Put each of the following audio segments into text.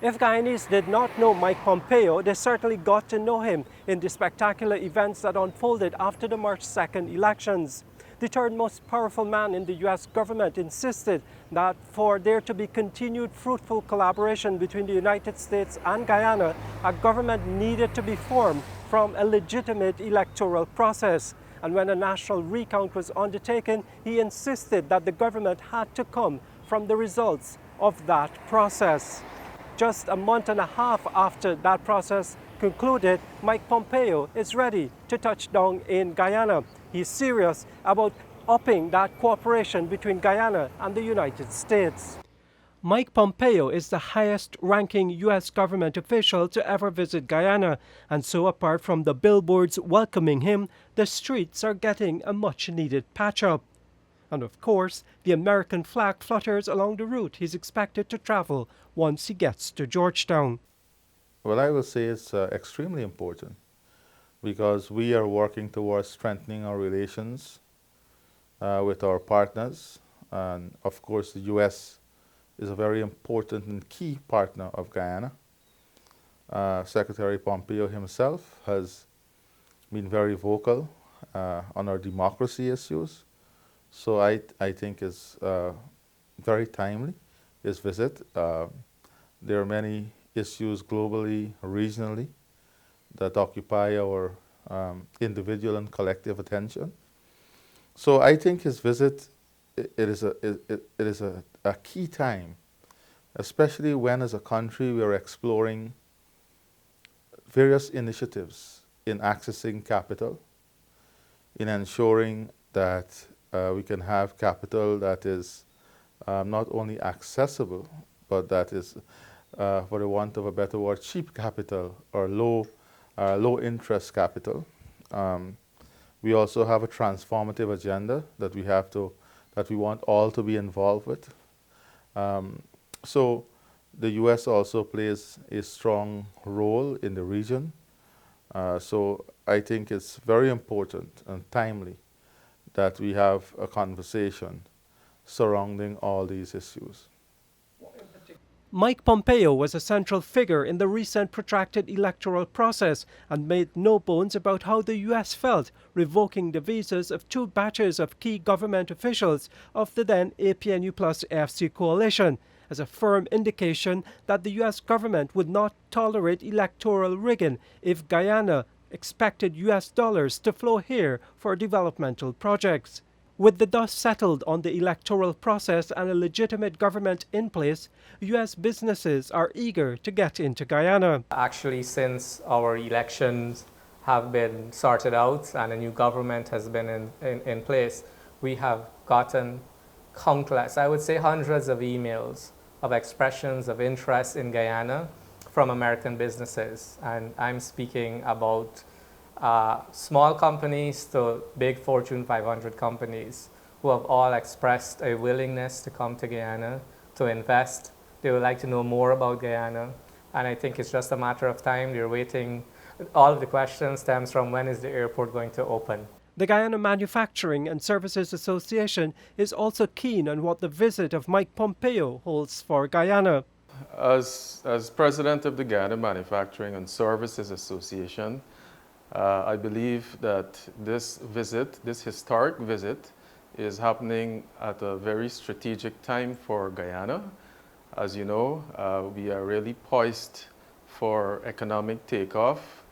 If Guyanese did not know Mike Pompeo, they certainly got to know him in the spectacular events that unfolded after the March 2nd elections. The third most powerful man in the U.S. government insisted that for there to be continued fruitful collaboration between the United States and Guyana, a government needed to be formed from a legitimate electoral process. And when a national recount was undertaken, he insisted that the government had to come from the results of that process. Just a month and a half after that process concluded, Mike Pompeo is ready to touch down in Guyana. He's serious about upping that cooperation between Guyana and the United States. Mike Pompeo is the highest-ranking U.S. government official to ever visit Guyana, and so apart from the billboards welcoming him, the streets are getting a much-needed patch-up. And of course, the American flag flutters along the route he's expected to travel once he gets to Georgetown. Well, I will say it's extremely important because we are working towards strengthening our relations with our partners. And of course, the U.S. is a very important and key partner of Guyana. Secretary Pompeo himself has been very vocal on our democracy issues. So I think it's very timely, his visit. There are many issues globally, regionally, that occupy our individual and collective attention. So I think his visit, it is a key time, especially when as a country we are exploring various initiatives in accessing capital, in ensuring that we can have capital that is not only accessible, but that is, for the want of a better word, cheap capital or low interest capital. We also have a transformative agenda that we want all to be involved with. So the U.S. also plays a strong role in the region. So I think it's very important and timely that we have a conversation surrounding all these issues. Mike Pompeo was a central figure in the recent protracted electoral process and made no bones about how the U.S. felt revoking the visas of two batches of key government officials of the then APNU plus AFC coalition, as a firm indication that the U.S. government would not tolerate electoral rigging if Guyana expected U.S. dollars to flow here for developmental projects. With the dust settled on the electoral process and a legitimate government in place, U.S. businesses are eager to get into Guyana. Actually, since our elections have been sorted out and a new government has been in place, we have gotten countless, I would say hundreds of emails of expressions of interest in Guyana from American businesses. And I'm speaking about small companies to big Fortune 500 companies who have all expressed a willingness to come to Guyana to invest. They would like to know more about Guyana. And I think it's just a matter of time. They're waiting. All of the questions stems from when is the airport going to open. The Guyana Manufacturing and Services Association is also keen on what the visit of Mike Pompeo holds for Guyana. As president of the Guyana Manufacturing and Services Association, I believe that this visit, this historic visit, is happening at a very strategic time for Guyana. As you know, we are really poised for economic takeoff.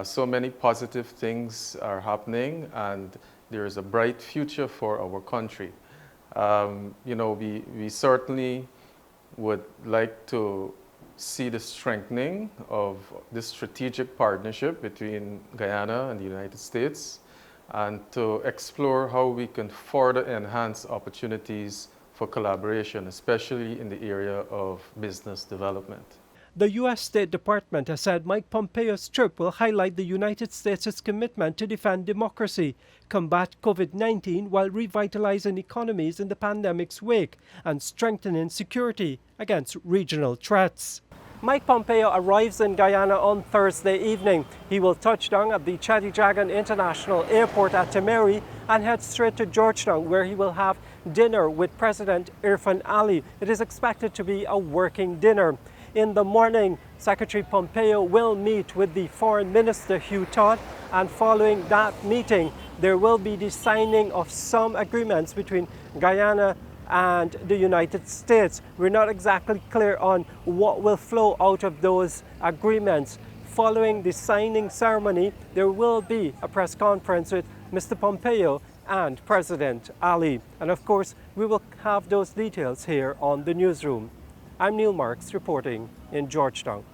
So many positive things are happening, and there is a bright future for our country. We certainly would like to see the strengthening of this strategic partnership between Guyana and the United States, and to explore how we can further enhance opportunities for collaboration, especially in the area of business development. The U.S. State Department has said Mike Pompeo's trip will highlight the United States' commitment to defend democracy, combat COVID-19 while revitalizing economies in the pandemic's wake, and strengthening security against regional threats. Mike Pompeo arrives in Guyana on Thursday evening. He will touch down at the Chadijagan International Airport at Temeri and head straight to Georgetown, where he will have dinner with President Irfan Ali. It is expected to be a working dinner. In the morning, Secretary Pompeo will meet with the Foreign Minister Hugh Todd, and following that meeting, there will be the signing of some agreements between Guyana and the United States. We're not exactly clear on what will flow out of those agreements. Following the signing ceremony, there will be a press conference with Mr. Pompeo and President Ali. And of course, we will have those details here on the newsroom. I'm Neil Marks reporting in Georgetown.